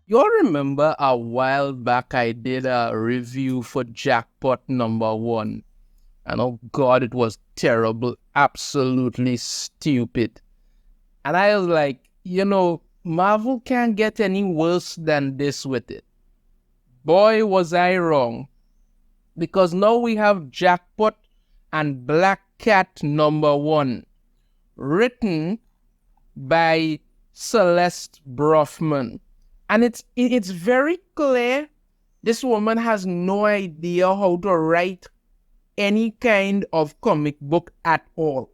You all remember a while back I did a review for Jackpot #1. And oh God, it was terrible, absolutely stupid. And I was like, Marvel can't get any worse than this with it. Boy, was I wrong. Because now we have Jackpot and Black Cat #1, written by Celeste Brofman. And it's very clear this woman has no idea how to write any kind of comic book at all.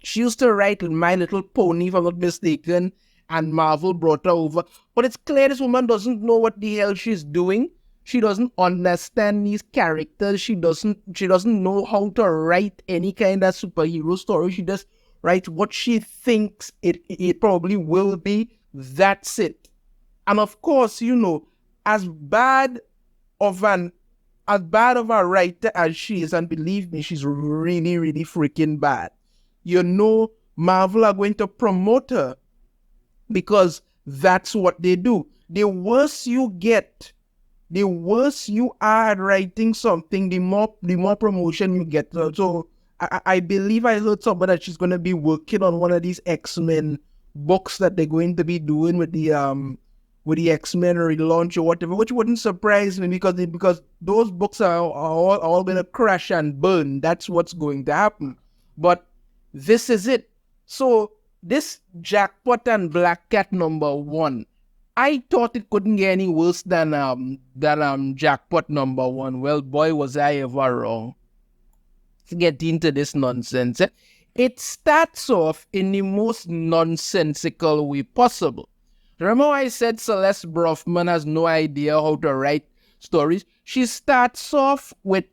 She used to write My Little Pony, if I'm not mistaken, and Marvel brought her over. But it's clear this woman doesn't know what the hell she's doing. She doesn't understand these characters. She doesn't know how to write any kind of superhero story. She just writes what she thinks it probably will be. That's it. And of course, as bad of a writer as she is, and believe me, she's really, really freaking bad. Marvel are going to promote her because that's what they do. The worse you get, the worse you are at writing something, the more promotion you get. So I believe I heard somewhere that she's going to be working on one of these X-Men books that they're going to be doing with the X-Men relaunch or whatever, which wouldn't surprise me because those books are all going to crash and burn. That's what's going to happen. But this is it. So this Jackpot and Black Cat #1, I thought it couldn't get any worse than Jackpot #1. Well, boy, was I ever wrong. Let's get into this nonsense. It starts off in the most nonsensical way possible. Remember I said Celeste Brofman has no idea how to write stories? She starts off with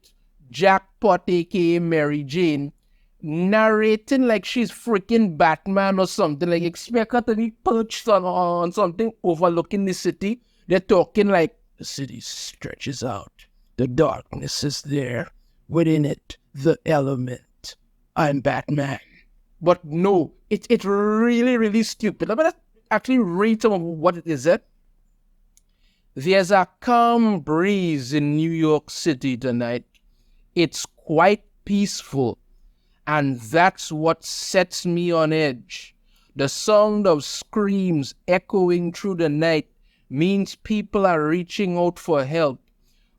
Jackpot, aka Mary Jane, narrating like she's freaking Batman or something. Like, expect her to be perched on something overlooking the city. They're talking like, the city stretches out. The darkness is there. Within it, the element. I'm Batman. But no, it's really, really stupid. I'm going to actually read some of what it is. There's a calm breeze in New York City tonight. It's quite peaceful. And that's what sets me on edge. The sound of screams echoing through the night means people are reaching out for help.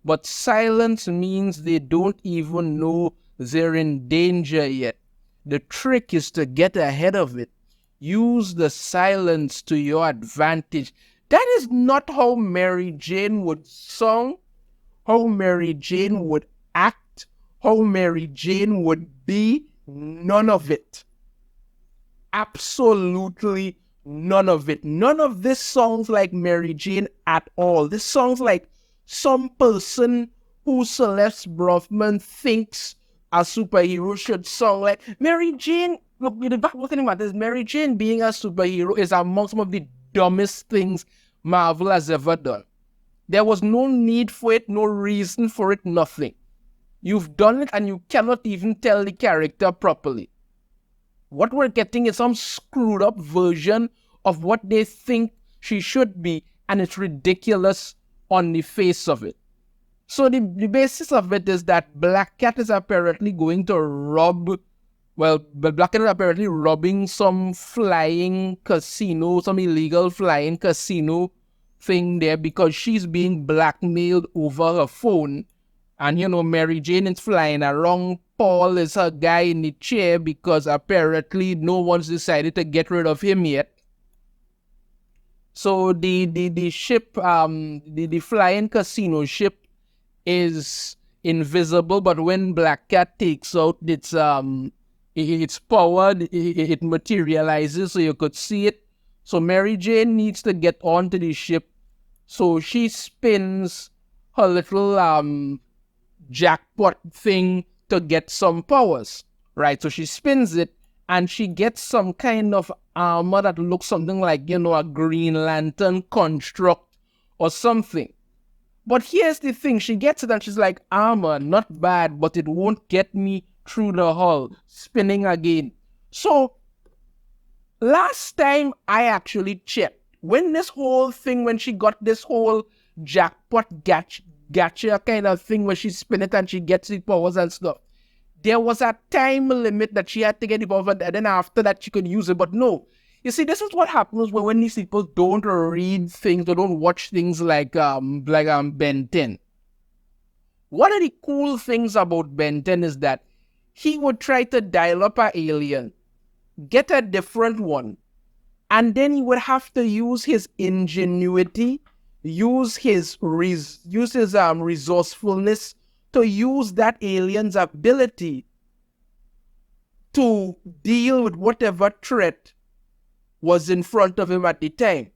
But silence means they don't even know they're in danger yet. The trick is to get ahead of it. Use the silence to your advantage. That is not how Mary Jane would song, how Mary Jane would act, how Mary Jane would be. None of it. Absolutely none of it. None of this sounds like Mary Jane at all. This sounds like some person who Celeste Brofman thinks a superhero should sound like. Mary Jane, look, the thing about this, Mary Jane being a superhero is among some of the dumbest things Marvel has ever done. There was no need for it, no reason for it, nothing. You've done it and you cannot even tell the character properly. What we're getting is some screwed up version of what they think she should be, and it's ridiculous on the face of it. So the basis of it is that Black Cat is apparently going to Black Cat is apparently robbing some flying casino, some illegal flying casino thing there because she's being blackmailed over her phone. And, Mary Jane is flying around. Paul is her guy in the chair because apparently no one's decided to get rid of him yet. So the ship, the flying casino ship is invisible, but when Black Cat takes out its power, it materializes so you could see it. So Mary Jane needs to get onto the ship. So she spins her little jackpot thing to get some powers, right? So she spins it and she gets some kind of armor that looks something like, a Green Lantern construct or something. But here's the thing, she gets it and she's like, armor, not bad, but it won't get me through the hull. Spinning again. So last time I actually checked, when this whole thing, when she got this whole jackpot gacha kind of thing where she spin it and she gets the powers and stuff, there was a time limit that she had to get the power, and then after that she could use it. But no, you see, this is what happens when these people don't read things or don't watch things like Ben 10. One of the cool things about Ben 10 is that he would try to dial up an alien, get a different one, and then he would have to use his ingenuity, use his resourcefulness to use that alien's ability to deal with whatever threat was in front of him at the time.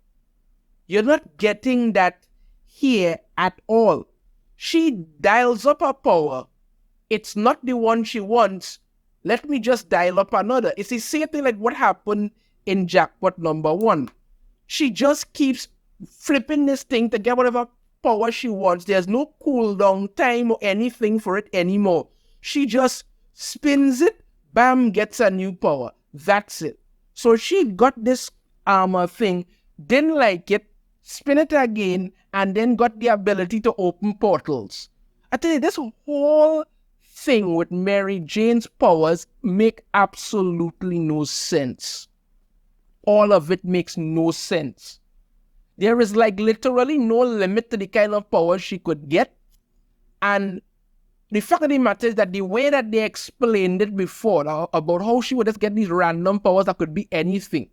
You're not getting that here at all. She dials up her power. It's not the one she wants. Let me just dial up another. It's the same thing like what happened in Jackpot number 1. She just keeps flipping this thing to get whatever power she wants. There's no cooldown time or anything for it anymore. She just spins it, bam, gets a new power. That's it. So she got this armor thing, didn't like it, spin it again, and then got the ability to open portals. I tell you, this whole thing with Mary Jane's powers make absolutely no sense. All of it makes no sense. There is like literally no limit to the kind of powers she could get. And the fact of the matter is that the way that they explained it before about how she would just get these random powers that could be anything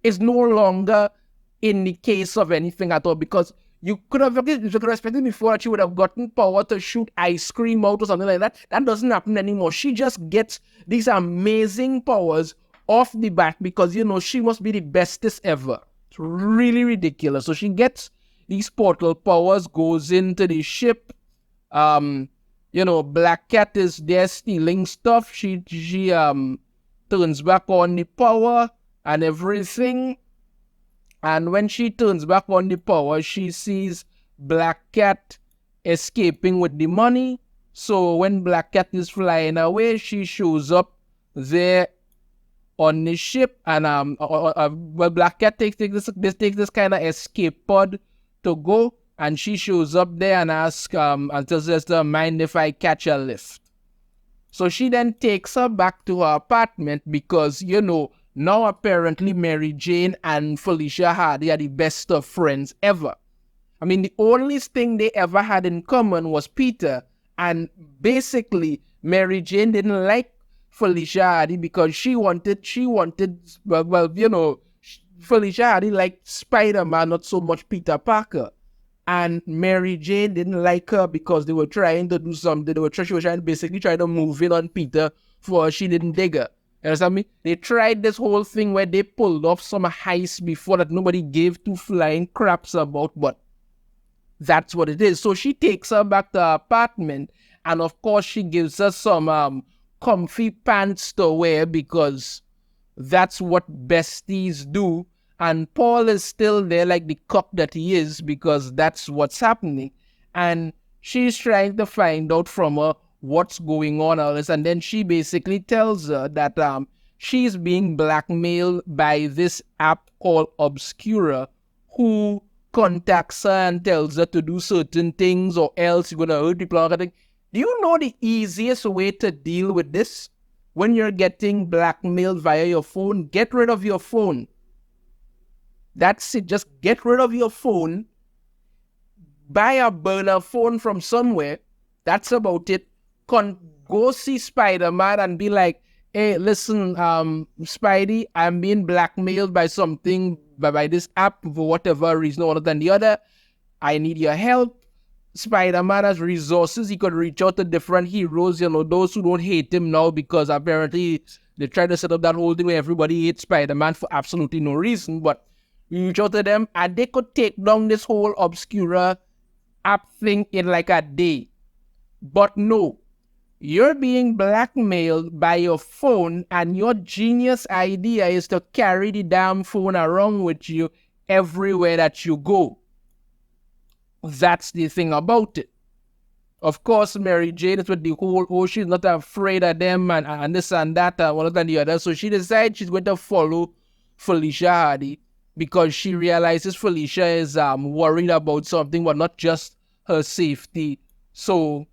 is no longer in the case of anything at all, because you could have expected before that she would have gotten power to shoot ice cream out or something like that. That doesn't happen anymore. She just gets these amazing powers off the bat because, you know, she must be the bestest ever. It's really ridiculous. So she gets these portal powers, goes into the ship. You know, Black Cat is there stealing stuff. She turns back on the power and everything. And when she turns back on the power, she sees Black Cat escaping with the money. So when Black Cat is flying away, she shows up there on the ship. And well, Black Cat takes this kind of escape pod to go. And she shows up there and asks, and tells us to mind if I catch a lift. So she then takes her back to her apartment because, you know, now apparently Mary Jane and Felicia Hardy are the best of friends ever. I mean, the only thing they ever had in common was Peter. And basically, Mary Jane didn't like Felicia Hardy because she wanted, well, you know, Felicia Hardy liked Spider-Man, not so much Peter Parker. And Mary Jane didn't like her because they were trying to do something. She was basically trying to move in on Peter for she didn't dig her. You understand me? They tried this whole thing where they pulled off some heist before that nobody gave two flying craps about, but that's what it is. So she takes her back to her apartment, and of course she gives her some comfy pants to wear because that's what besties do. And Paul is still there like the cock that he is because that's what's happening. And she's trying to find out from her what's going on, all this. And then she basically tells her that she's being blackmailed by this app called Obscura, who contacts her and tells her to do certain things or else you're going to hurt people. Do you know the easiest way to deal with this? When you're getting blackmailed via your phone, get rid of your phone. That's it. Just get rid of your phone. Buy a burner phone from somewhere. That's about it. Go see Spider-Man and be like, hey, listen, Spidey, I'm being blackmailed by something, by this app for whatever reason one than the other. I need your help. Spider-Man has resources. He could reach out to different heroes, you know, those who don't hate him now because apparently they tried to set up that whole thing where everybody hates Spider-Man for absolutely no reason, but you reach out to them and they could take down this whole Obscura app thing in like a day. But no, you're being blackmailed by your phone and your genius idea is to carry the damn phone around with you everywhere that you go. That's the thing about it. Of course, Mary Jane is with the whole, oh, she's not afraid of them and this and that and one and the other. So she decides she's going to follow Felicia Hardy because she realizes Felicia is worried about something, but not just her safety. So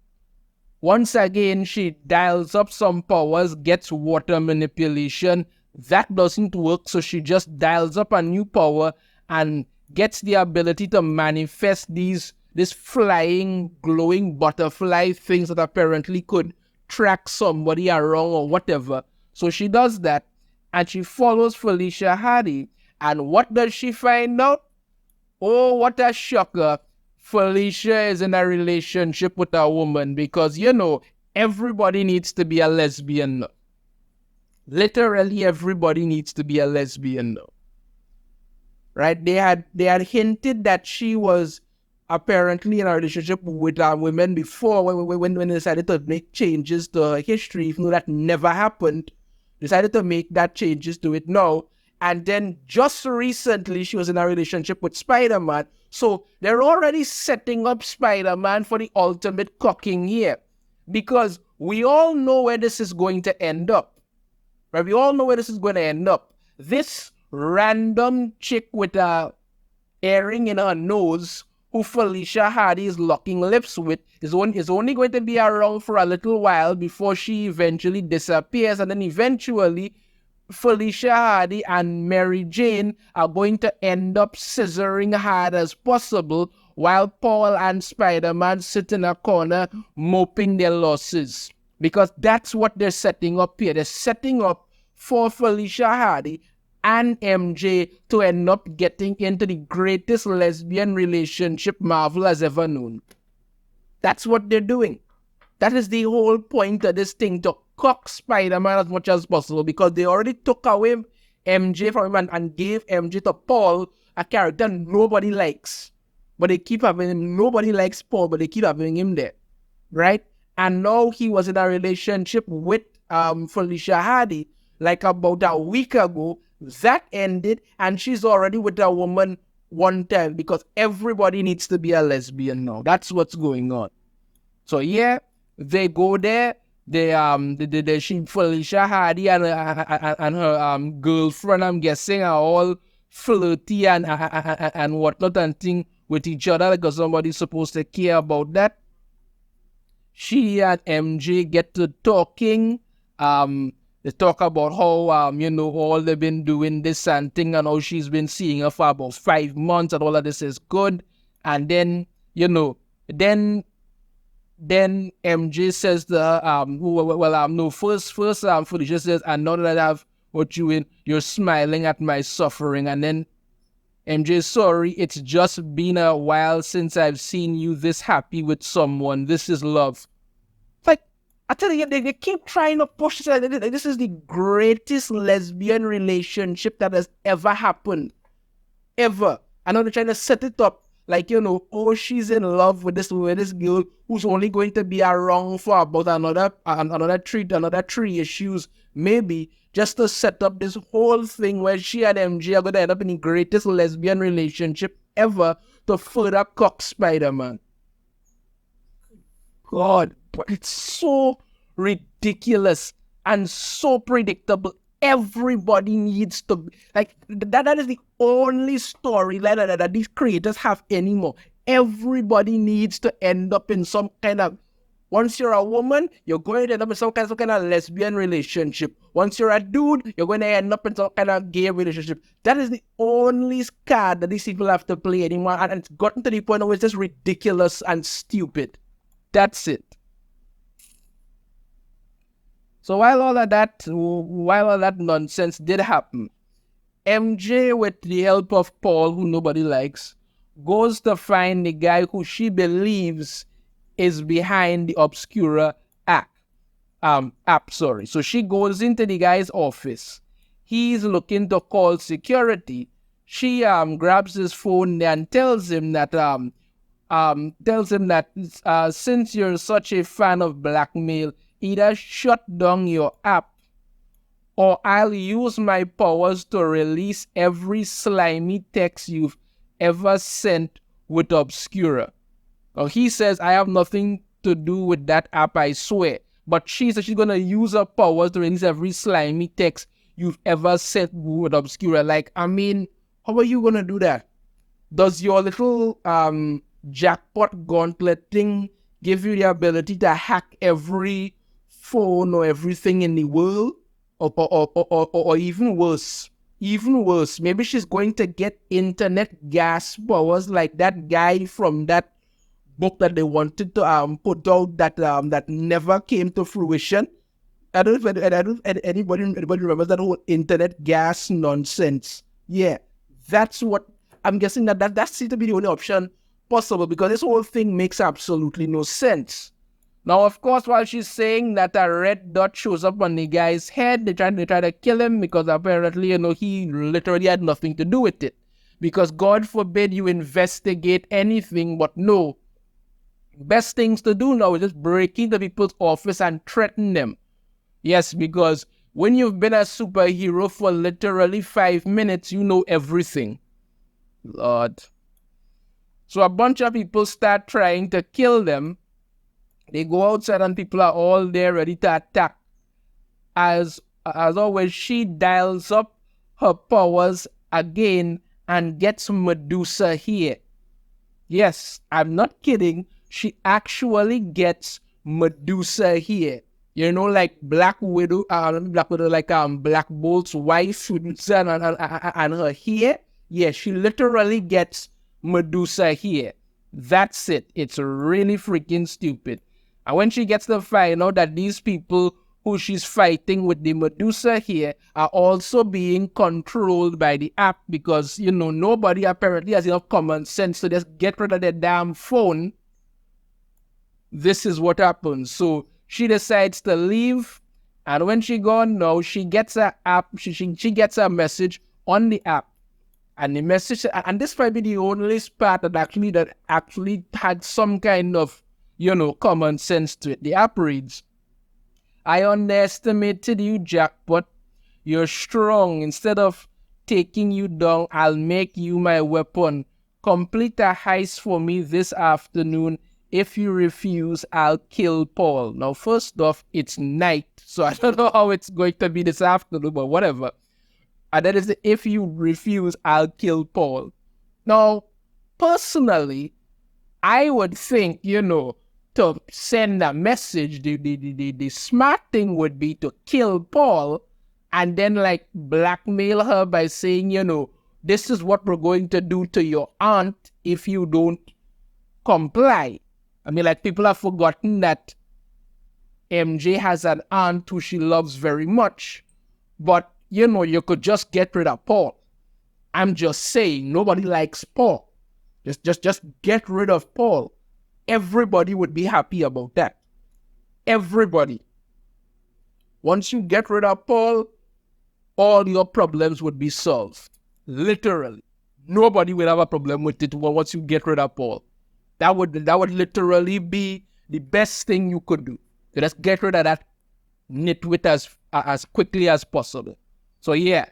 once again, she dials up some powers, gets water manipulation. That doesn't work, so she just dials up a new power and gets the ability to manifest this flying, glowing butterfly things that apparently could track somebody around or whatever. So she does that, and she follows Felicia Hardy. And what does she find out? Oh, what a shocker. Felicia is in a relationship with a woman because, everybody needs to be a lesbian. Literally everybody needs to be a lesbian. Right? They had hinted that she was apparently in a relationship with women before when they decided to make changes to her history, even though that never happened. Decided to make that changes to it now. And then just recently, she was in a relationship with Spider-Man. So they're already setting up Spider-Man for the ultimate cocking here. Because we all know where this is going to end up. Right? We all know where this is going to end up. This random chick with a earring in her nose, who Felicia Hardy is locking lips with, is only going to be around for a little while before she eventually disappears. And then eventually, Felicia Hardy and Mary Jane are going to end up scissoring hard as possible while Paul and Spider-Man sit in a corner moping their losses. Because that's what they're setting up here. They're setting up for Felicia Hardy and MJ to end up getting into the greatest lesbian relationship Marvel has ever known. That's what they're doing. That is the whole point of this thing, to cock Spider-Man as much as possible, because they already took away MJ from him and gave MJ to Paul, a character nobody likes. But they keep having him. Nobody likes Paul, but they keep having him there. Right? And now he was in a relationship with Felicia Hardy, like about a week ago. That ended, and she's already with a woman one time, because everybody needs to be a lesbian now. That's what's going on. So yeah, they go there. She Felicia Hardy and her girlfriend, I'm guessing, are all flirty and whatnot and thing with each other, because somebody's supposed to care about that. She and MJ get to talking. They talk about how all they've been doing this and thing, and how she's been seeing her for about 5 months, and all of this is good. And then then MJ says to her, first Felicia says, and now that I have what you in, you're smiling at my suffering. And then MJ, sorry, it's just been a while since I've seen you this happy with someone. This is love. Like, I tell you, they keep trying to push this. This is the greatest lesbian relationship that has ever happened. Ever. I know they're trying to set it up like, she's in love with this girl who's only going to be around for about another three issues, maybe, just to set up this whole thing where she and MJ are going to end up in the greatest lesbian relationship ever to further cock Spider-Man. God, but it's so ridiculous and so predictable. Everybody needs to, like, that is the only storyline that these creators have anymore. Everybody needs to end up in some kind of, once you're a woman, you're going to end up in some kind of lesbian relationship. Once you're a dude, you're going to end up in some kind of gay relationship. That is the only card that these people have to play anymore. And it's gotten to the point where it's just ridiculous and stupid. That's it. So while all of that nonsense did happen, MJ, with the help of Paul, who nobody likes, goes to find the guy who she believes is behind the Obscura app. So she goes into the guy's office. He's looking to call security. She grabs his phone and tells him that since you're such a fan of Blackmail, either shut down your app or I'll use my powers to release every slimy text you've ever sent with Obscura. Now he says, I have nothing to do with that app, I swear. But she says she's going to use her powers to release every slimy text you've ever sent with Obscura. Like, I mean, How are you gonna do that? Does your little jackpot gauntlet thing give you the ability to hack every phone or everything in the world? Or even worse, maybe she's going to get internet gas powers like that guy from that book that they wanted to put out that never came to fruition. I don't know if anybody remembers that whole internet gas nonsense. Yeah, that's what I'm guessing that seems to be the only option possible, because this whole thing makes absolutely no sense. Now, of course, while she's saying that a red dot shows up on the guy's head, they try to kill him because apparently, he literally had nothing to do with it. Because God forbid you investigate anything, but no. Best things to do now is just break into people's office and threaten them. Yes, because when you've been a superhero for literally 5 minutes, you know everything. Lord. So a bunch of people start trying to kill them. They go outside and people are all there ready to attack. As always, she dials up her powers again and gets Medusa here. Yes, I'm not kidding. She actually gets Medusa here. Like Black Widow, like Black Bolt's wife, and her here. Yeah, she literally gets Medusa here. That's it. It's really freaking stupid. And when she gets to find out that these people who she's fighting with the Medusa here are also being controlled by the app, because, nobody apparently has enough common sense to just get rid of their damn phone. This is what happens. So she decides to leave, and when she gone now, she gets a app. She gets a message on the app, and the message, and this might be the only part that actually had some kind of common sense to it. The app reads, "I underestimated you, Jackpot. You're strong. Instead of taking you down, I'll make you my weapon. Complete a heist for me this afternoon. If you refuse, I'll kill Paul." Now, first off, it's night, so I don't know how it's going to be this afternoon, but whatever. And that is the "if you refuse, I'll kill Paul." Now, personally, I would think, to send a message, the smart thing would be to kill Paul and then blackmail her by saying, this is what we're going to do to your aunt if you don't comply. I mean, people have forgotten that MJ has an aunt who she loves very much, but you could just get rid of Paul. I'm just saying, nobody likes Paul. Just get rid of Paul. Everybody would be happy about that. Everybody. Once you get rid of Paul, all your problems would be solved. Literally. Nobody will have a problem with it once you get rid of Paul. That would literally be the best thing you could do. Just get rid of that nitwit as quickly as possible. So yeah,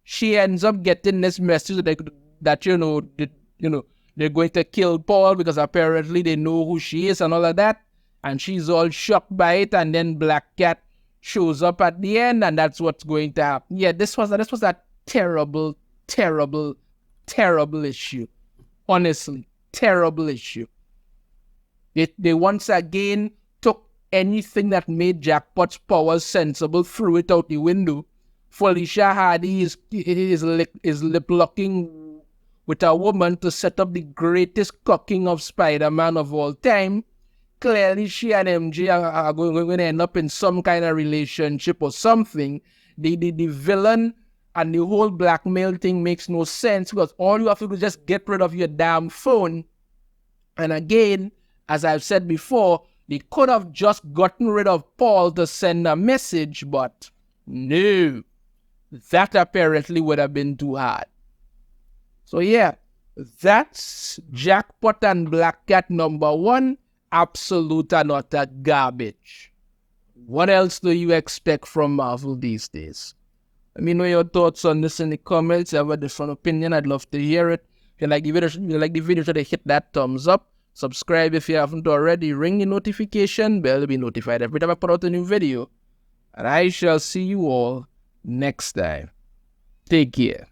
she ends up getting this message that they're going to kill Paul because apparently they know who she is and all of that. And she's all shocked by it. And then Black Cat shows up at the end, and that's what's going to happen. Yeah, this was a terrible, terrible, terrible issue. Honestly, terrible issue. They once again took anything that made Jackpot's powers sensible, threw it out the window. Felicia Hardy is lip-locking with a woman to set up the greatest cocking of Spider-Man of all time. Clearly, she and MJ are going to end up in some kind of relationship or something. The villain and the whole blackmail thing makes no sense, because all you have to do is just get rid of your damn phone. And again, as I've said before, they could have just gotten rid of Paul to send a message, but no. That apparently would have been too hard. So yeah, that's Jackpot and Black Cat number 1. Absolute and utter garbage. What else do you expect from Marvel these days? Let me know your thoughts on this in the comments. If you have a different opinion, I'd love to hear it. If you like the video, try to hit that thumbs up. Subscribe if you haven't already. Ring the notification bell to be notified every time I put out a new video. And I shall see you all next time. Take care.